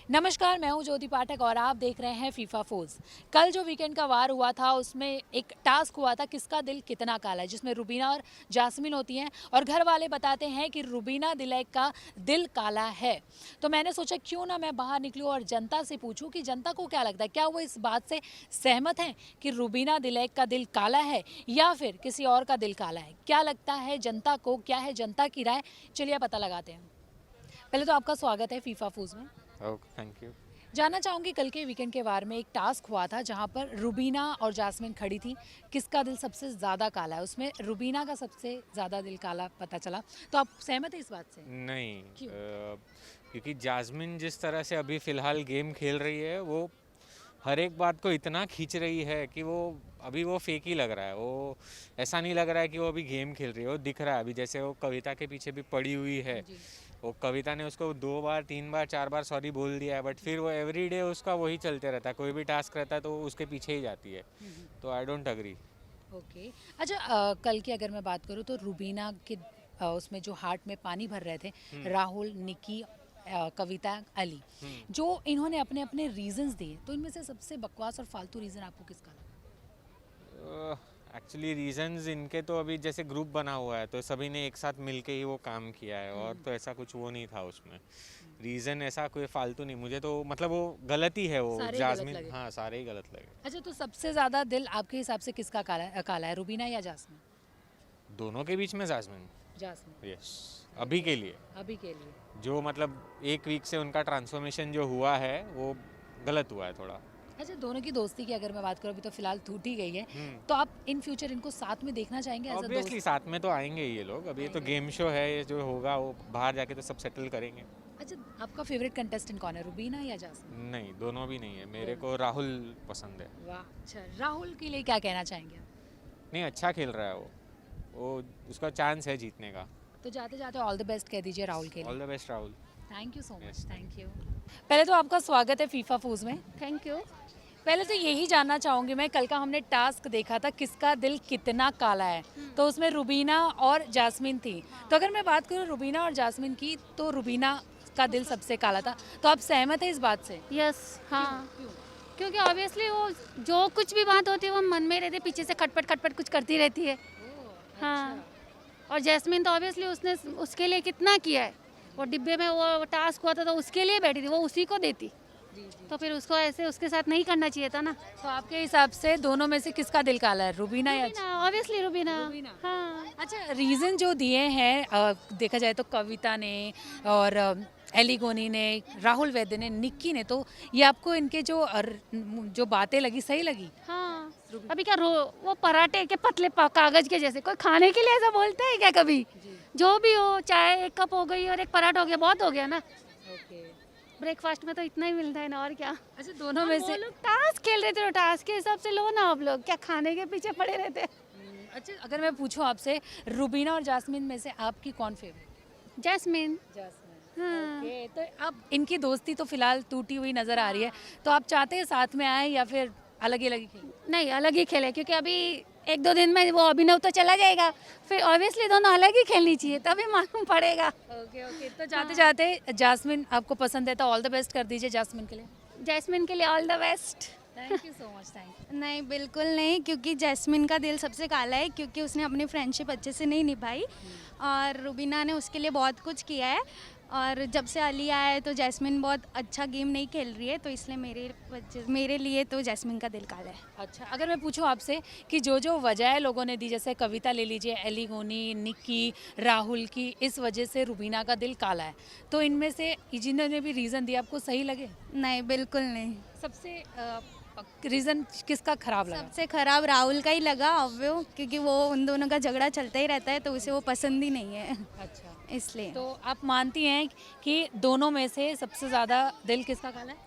नमस्कार, मैं हूं ज्योति पाठक और आप देख रहे हैं फीफा फोर्स। कल जो वीकेंड का वार हुआ था उसमें एक टास्क हुआ था किसका दिल कितना काला है, जिसमें रुबीना और जास्मिन होती हैं और घर वाले बताते हैं कि रुबीना दिलैक का दिल काला है। तो मैंने सोचा क्यों ना मैं बाहर निकलूं और जनता से पूछूं कि जनता को क्या लगता है, क्या वो इस बात से सहमत हैं कि रुबीना दिलैक का दिल काला है या फिर किसी और का दिल काला है। क्या लगता है जनता को, क्या है जनता की राय, चलिए पता लगाते हैं। पहले तो आपका स्वागत है फीफा फोर्स में। Okay, thank you. जानना चाहूंगी कल के वीकेंड के वार में एक टास्क हुआ था जहां पर रुबीना और जास्मिन खड़ी थी, किसका दिल सबसे ज़्यादा काला है। उसमें रुबीना का सबसे ज़्यादा दिल काला पता चला, तो आप सहमत हैं इस बात से? नहीं, क्यों? क्योंकि जास्मिन जिस तरह से अभी फ़िलहाल गेम खेल रही है, वो हर एक बात को इतना खींच रही है कि वो फेक ही लग रहा है। वो ऐसा नहीं लग रहा है कि वो अभी गेम खेल रही है। वो दिख रहा है अभी, जैसे वो कविता के पीछे भी पड़ी हुई है। जी। वो कविता ने उसको 2 बार 3 बार 4 बार सॉरी बोल दिया है, बट फिर वो एवरीडे उसका वही चलते रहता है। कोई भी टास्क रहता है तो वो उसके पीछे ही जाती है। तो आई डोंट अग्री। ओके। अच्छा, कल की अगर मैं बात करूँ तो रुबीना के उसमें जो हार्ट में पानी भर रहे थे राहुल, निकी, कविता, अली, जो इन्होंने अपने अपने रीजंस दिए, तो इनमें से सबसे बकवास और फालतू रीजन आपको किसका लगा? एक्चुअली रीजंस इनके तो अभी जैसे ग्रुप बना हुआ है तो सभी ने एक साथ मिलके ही वो काम किया है, और तो ऐसा कुछ वो नहीं था उसमें। रीजन ऐसा कोई फालतू नहीं, मुझे तो मतलब वो गलत ही है। वो सारे ही गलत जास्मिन, लगे। हाँ, सारे ही गलत लगे। अच्छा, तो सबसे ज़्यादा दिल आपके हिसाब से किसका काला है, रुबीना या जास्मिन? दोनों के बीच में जास्मिन। जास्मिन। यस, अभी के लिए। अभी के लिए। जो मतलब एक वीक से उनका ट्रांसफॉर्मेशन जो हुआ है वो गलत हुआ है थोड़ा। अच्छा, दोनों की दोस्ती की अगर मैं बात करूँ, अभी तो फिलहाल टूट ही गई है, तो आप इन फ्यूचर इनको साथ में देखना चाहेंगे एज अ ऑब्वियसली दोस्त? साथ में तो आएंगे ही ये लोग। अभी ये तो गेम शो है, ये जो होगा वो बाहर जाके तो सब सेटल करेंगे। अच्छा, आपका फेवरेट कंटेस्टेंट कौन है, रुबीना या जास्मिन? नहीं, दोनों भी नहीं है। मेरे को राहुल पसंद है। वाह, अच्छा, राहुल के लिए क्या कहना चाहेंगे आप? नहीं, अच्छा खेल रहा है वो उसका चांस है जीतने का। तो जाते जाते ऑल द बेस्ट कह दीजिए राहुल के ऑल लिए। The best Rahul. Thank you so much. Yes, thank you. पहले तो आपका स्वागत है फीफा फूज में। Thank you. पहले तो यही जानना चाहूँगी मैं, कल का हमने टास्क देखा था किसका दिल कितना काला है, तो उसमें रुबीना और जास्मिन थी। तो अगर मैं बात करूँ रुबीना और जास्मिन की, तो रुबीना का दिल सबसे काला था, तो आप सहमत हैं इस बात से? यस, हाँ। क्यों? क्योंकि ऑब्वियसली वो जो कुछ भी बात होती है वो मन में रहती है, पीछे से खटपट खटपट कुछ करती रहती है। हाँ। और जैस्मिन तो ऑब्वियसली उसने उसके लिए कितना किया है। वो डिब्बे में वो टास्क हुआ था तो उसके लिए बैठी थी, वो उसी को देती। तो फिर उसको ऐसे उसके साथ नहीं करना चाहिए था ना। तो आपके हिसाब से दोनों में से किसका दिल काला है, रुबीना या? ऑब्वियसली रुबीना। रुबीना। हाँ। अच्छा, रीज़न जो दिए हैं, देखा जाए तो कविता ने और एलिगोनी ने, राहुल वैद्य ने, निक्की ने, तो ये आपको इनके जो बातें लगी सही लगी? हाँ। अभी क्या वो पराठे के पतले कागज के जैसे, कोई खाने के लिए ऐसा बोलता है क्या कभी? जो भी हो, चाहे एक कप हो गई और एक पराठा हो गया, बहुत हो गया ना। ओके। ब्रेकफास्ट में तो इतना ही मिलता है ना, और क्या। अच्छा, दोनों में से लोग टास्क खेल रहे थे तो टास्क के हिसाब से लो ना, आप लोग क्या खाने के पीछे पड़े रहते हैं। अच्छा, अगर मैं पूछूं आपसे, रुबीना और जास्मिन में से आपकी कौन फेवरेट? जैस्मिन। जास्मिन। हाँ। ओके, तो अब इनकी दोस्ती तो फिलहाल टूटी हुई नजर आ रही है, तो आप चाहते हैं साथ में आए या फिर अलग ही खेलें? नहीं, अलग ही खेले, क्योंकि अभी एक दो दिन में वो अभिनव तो चला जाएगा, फिर ऑब्वियसली दोनों अलग ही खेलनी चाहिए, तभी मालूम पड़ेगा। ओके ओके, तो जाते जाते जास्मिन आपको पसंद है तो ऑल द बेस्ट कर दीजिए जास्मिन के लिए। जैस्मिन के लिए all the best. Thank you so much. Thank you. नहीं, बिल्कुल नहीं, क्योंकि जैस्मिन का दिल सबसे काला है, क्योंकि उसने अपनी फ्रेंडशिप अच्छे से नहीं निभाई और रुबीना ने उसके लिए बहुत कुछ किया है। और जब से अली आया है तो जैस्मिन बहुत अच्छा गेम नहीं खेल रही है, तो इसलिए मेरे लिए तो जैस्मिन का दिल काला है। अच्छा, अगर मैं पूछूं आपसे कि जो वजह लोगों ने दी, जैसे कविता ले लीजिए, एलिगोनी, निक्की, राहुल की, इस वजह से रुबीना का दिल काला है, तो इनमें से जिन्होंने भी रीज़न दिया आपको सही लगे? नहीं, बिल्कुल नहीं। सबसे रीज़न किसका खराब लगा? सबसे खराब राहुल का ही लगा ऑब्वियो, क्योंकि वो उन दोनों का झगड़ा चलता ही रहता है, तो उसे वो पसंद ही नहीं है, अच्छा, इसलिए। तो आप मानती हैं कि दोनों में से सबसे ज़्यादा दिल किसका काला है?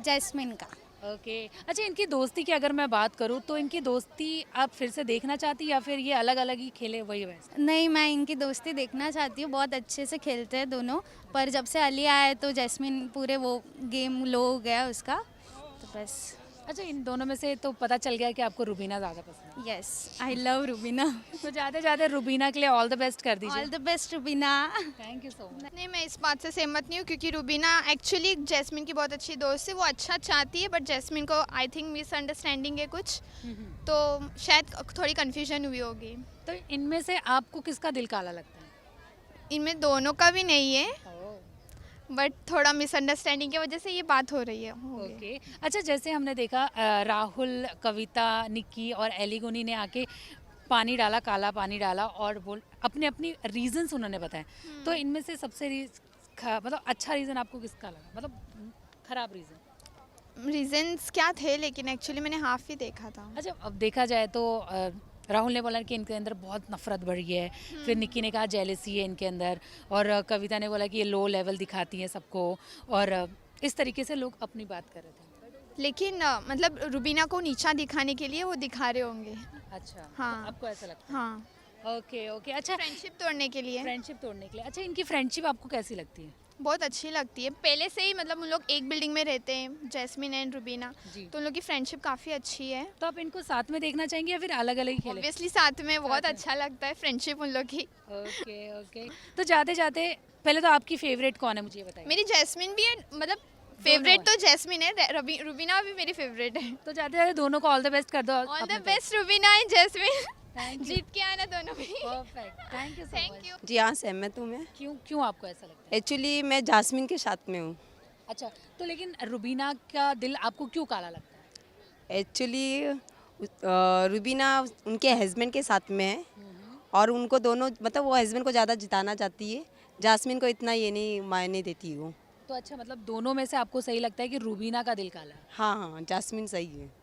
जैस्मिन का। ओके। अच्छा, इनकी दोस्ती की अगर मैं बात करूँ तो इनकी दोस्ती आप फिर से देखना चाहती या फिर ये अलग अलग ही खेले वही वैसे? नहीं, मैं इनकी दोस्ती देखना चाहती हूँ, बहुत अच्छे से खेलते हैं दोनों, पर जब से अली आया है तो जैस्मिन पूरे वो गेम लो हो गया उसका, तो बस। अच्छा, इन दोनों में से तो पता चल गया कि आपको रुबीना ज़्यादा पसंद यस, आई लव रुबीना। है, तो जाते जाते रुबीना के लिए ऑल द बेस्ट कर दीजिए। All the best Rubina. Thank you so much. नहीं, मैं इस बात से सहमत नहीं हूँ क्योंकि रुबीना एक्चुअली जैस्मिन की बहुत अच्छी दोस्त है, वो अच्छा चाहती है बट जैस्मिन को आई थिंक मिसअंडरस्टैंडिंग है कुछ, तो शायद थोड़ी कन्फ्यूजन हुई होगी। तो इनमें से आपको किसका दिल काला लगता है? इनमें दोनों का भी नहीं है बट थोड़ा मिसअंडरस्टैंडिंग की वजह से ये बात हो रही है। ओके। अच्छा, जैसे हमने देखा राहुल, कविता, निक्की और एलिगोनी ने आके पानी डाला, काला पानी डाला और बोल अपने अपनी रीजंस उन्होंने बताए। तो इनमें से सबसे मतलब अच्छा रीज़न आपको किसका लगा, मतलब खराब रीज़न? रीजंस क्या थे लेकिन एक्चुअली मैंने हाफ ही देखा था। अच्छा, अब देखा जाए तो राहुल ने बोला कि इनके अंदर बहुत नफरत बढ़ी है, फिर निक्की ने कहा जेलसी है इनके अंदर, और कविता ने बोला कि ये लो लेवल दिखाती हैं सबको, और इस तरीके से लोग अपनी बात कर रहे थे। लेकिन मतलब रुबीना को नीचा दिखाने के लिए वो दिखा रहे होंगे। अच्छा, हाँ। तो आपको ऐसा लगता हाँ, है? Okay okay. अच्छा, फ्रेंडशिप तोड़ने के लिए। फ्रेंडशिप तोड़ने के लिए। अच्छा, इनकी फ्रेंडशिप आपको कैसी लगती है? बहुत अच्छी लगती है, पहले से ही मतलब उन लोग एक बिल्डिंग में रहते हैं, जैस्मिन एंड रुबीना, जी। तो उन लोग की फ्रेंडशिप काफ़ी अच्छी है। तो आप इनको साथ में देखना चाहेंगे या फिर अलग अलग ही खेलें? ऑब्वियसली साथ में बहुत साथ में। अच्छा लगता है फ्रेंडशिप उन लोग की। Okay okay. तो जाते जाते पहले तो आपकी फेवरेट कौन है, मुझे ये बताइए। मेरी जैस्मिन भी है, मतलब फेवरेट तो जैस्मिन है, रुबीना भी मेरी फेवरेट है। तो जाते जाते दोनों को ऑल द बेस्ट कर दो। All the best Rubina and Jasmine, thank you. जीत के आना दोनों भी। Perfect, thank you so thank much. You. जी हाँ, सहमत हूँ मैं। क्यों आपको ऐसा लगता है? एक्चुअली मैं जास्मिन के साथ में हूँ। अच्छा, तो लेकिन रुबीना का दिल आपको क्यों काला लगता है? एक्चुअली रुबीना उनके हस्बैंड के साथ में है और उनको दोनों मतलब वो हस्बैंड को ज़्यादा जिताना चाहती है, जास्मिन को इतना ये नहीं मायने देती वो। तो अच्छा, मतलब दोनों में से आपको सही लगता है कि रुबीना का दिल काला है? हाँ हाँ, जास्मिन सही है।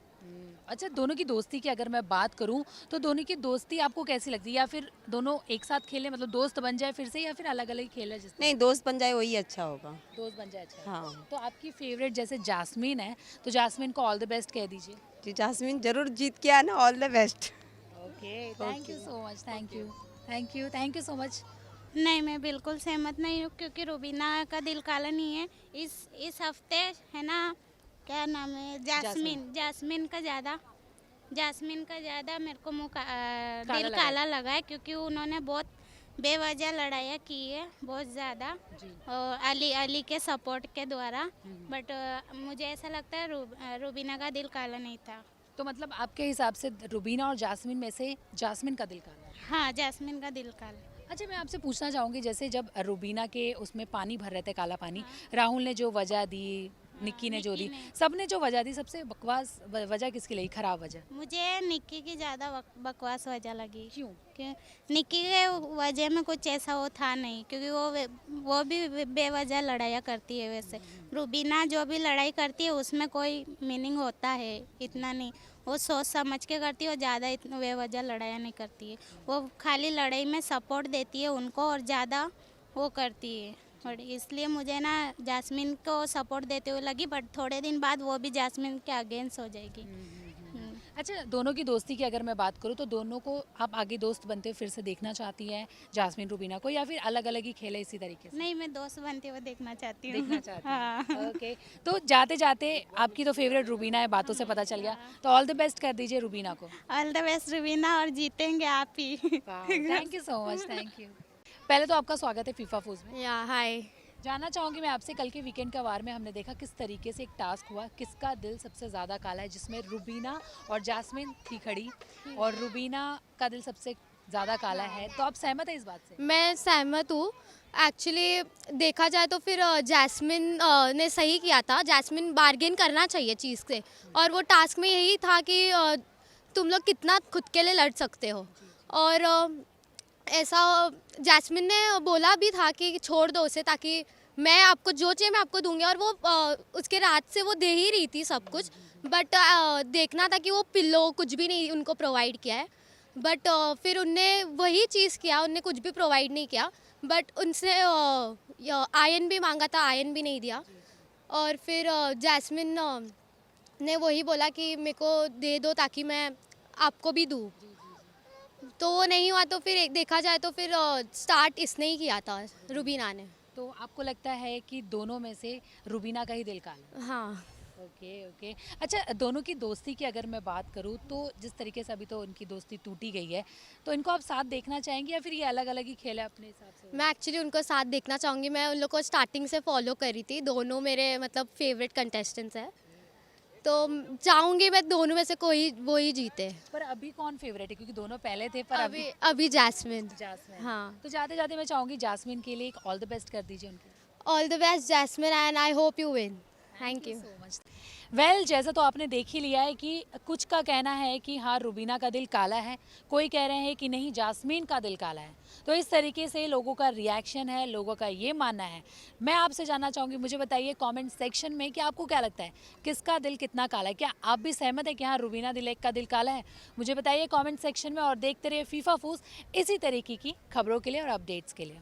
अच्छा, दोनों की दोस्ती की अगर मैं बात करूं तो दोनों की दोस्ती आपको कैसी लगती है, या फिर दोनों एक साथ खेले, मतलब दोस्त बन जाए फिर से, या फिर अलग अलग खेले? जिस नहीं, दोस्त बन जाए वही अच्छा होगा। दोस्त बन जाए। अच्छा, हाँ तो आपकी फेवरेट जैसे जास्मीन है, तो जास्मीन को ऑल द बेस्ट कह दीजिए। जी, जास्मिन जरूर जीत के आना, all the best. Okay, thank you so much. Thank you, thank you, thank you so much. नहीं, मैं बिल्कुल सहमत नहीं हूँ क्योंकि रुबीना का दिल काला नहीं है। इस हफ्ते है ना, क्या नाम है, जास्मिन का ज़्यादा मेरे को दिल लगा काला लगा है क्योंकि उन्होंने बहुत बेवजह लड़ाइयाँ की है, बहुत ज़्यादा, जी। और अली के सपोर्ट के द्वारा। बट मुझे ऐसा लगता है रुबीना का दिल काला नहीं था। तो मतलब आपके हिसाब से रुबीना और जास्मीन में से जास्मीन का दिल काला है? हाँ, जास्मिन का दिल काला। अच्छा, मैं आपसे पूछना चाहूँगी, जैसे जब रुबीना के उसमें पानी भर रहे थे, काला पानी, राहुल ने जो वजह दी, निक्की ने जो दी, सबने जो वजह दी, सबसे बकवास वजह किसकी लगी, खराब वजह? मुझे निक्की की ज़्यादा बकवास वजह लगी। क्यों? कि निक्की के वजह में कुछ ऐसा वो था नहीं, क्योंकि वो भी बेवजह लड़ाइयाँ करती है। वैसे रुबीना जो भी लड़ाई करती है उसमें कोई मीनिंग होता है, इतना नहीं, वो सोच समझ के करती है और ज़्यादा इतना बेवजह लड़ाइयाँ नहीं करती है। वो खाली लड़ाई में सपोर्ट देती है उनको और ज़्यादा वो करती है, और इसलिए मुझे ना जास्मिन को सपोर्ट देते हुए लगी, बट थोड़े दिन बाद वो भी जास्मिन के अगेंस्ट हो जाएगी। अच्छा, दोनों की दोस्ती की अगर मैं बात करूँ तो दोनों को आप आगे दोस्त बनते फिर से देखना चाहती हैं, जास्मिन रुबीना को, या फिर अलग अलग ही खेले इसी तरीके से? नहीं, मैं दोस्त बनते हुए देखना चाहती हूँ। देखना चाहती हाँ। हैं। ओके, तो जाते जाते आपकी तो फेवरेट रुबीना है, बातों से पता चल गया, तो ऑल द बेस्ट कर दीजिए रुबीना को। ऑल द बेस्ट रुबीना, और जीतेंगे आप ही। Thank you so much, thank you. पहले तो आपका स्वागत है फीफा फूज में। या हाय। जानना चाहूँगी मैं आपसे, कल के वीकेंड का वार में हमने देखा किस तरीके से एक टास्क हुआ, किसका दिल सबसे ज़्यादा काला है, जिसमें रुबीना और जास्मिन थी खड़ी, और रुबीना का दिल सबसे ज़्यादा काला है। तो आप सहमत है इस बात से? मैं सहमत हूँ। एक्चुअली देखा जाए तो फिर जैस्मिन ने सही किया था। जैस्मिन बार्गेन करना चाहिए चीज़ से, और वो टास्क में यही था कि तुम लोग कितना खुद के लिए लड़ सकते हो, और ऐसा जैस्मिन ने बोला भी था कि छोड़ दो उसे, ताकि मैं आपको जो चाहिए मैं आपको दूंगी, और वो उसके रात से वो दे ही रही थी सब कुछ, बट देखना था कि वो पिल्लो कुछ भी नहीं उनको प्रोवाइड किया है, बट फिर उनने वही चीज़ किया, उनने कुछ भी प्रोवाइड नहीं किया, बट उनसे आयन भी मांगा था, आयन भी नहीं दिया, और फिर जैस्मिन ने वही बोला कि मेरे को दे दो ताकि मैं आपको भी दूँ, तो वो नहीं हुआ। तो फिर देखा जाए तो फिर स्टार्ट इसने ही किया था, रुबीना ने। तो आपको लगता है कि दोनों में से रुबीना का ही दिल काला है? हाँ, ओके ओके। अच्छा, दोनों की दोस्ती की अगर मैं बात करूँ तो जिस तरीके से अभी तो उनकी दोस्ती टूटी गई है, तो इनको आप साथ देखना चाहेंगे या फिर ये अलग अलग ही खेल है अपने हिसाब से? मैं एक्चुअली उनको साथ देखना चाहूँगी। मैं उन लोग को स्टार्टिंग से फॉलो करी थी, दोनों मेरे मतलब फेवरेट कंटेस्टेंट्स हैं, तो चाहूँगी मैं दोनों में से कोई वो ही जीते। पर अभी कौन फेवरेट है, क्योंकि दोनों पहले थे पर अभी अभी जैस्मिन। जासमीन। हाँ, तो जाते जाते मैं चाहूंगी जासमीन के लिए एक ऑल द बेस्ट कर दीजिए उनके। All the best Jasmine and I hope you win. Thank you. So much. Well, जैसा तो आपने देख ही लिया है कि कुछ का कहना है कि हाँ रुबीना का दिल काला है, कोई कह रहे हैं कि नहीं जास्मीन का दिल काला है। तो इस तरीके से लोगों का रिएक्शन है, लोगों का ये मानना है। मैं आपसे जानना चाहूँगी, मुझे बताइए कमेंट सेक्शन में कि आपको क्या लगता है किसका दिल कितना काला है। क्या आप भी सहमत है कि हाँ रुबीना दिलेक का दिल काला है? मुझे बताइए कमेंट सेक्शन में, और देखते रहिए फीफा फूज इसी तरीके की खबरों के लिए और अपडेट्स के लिए।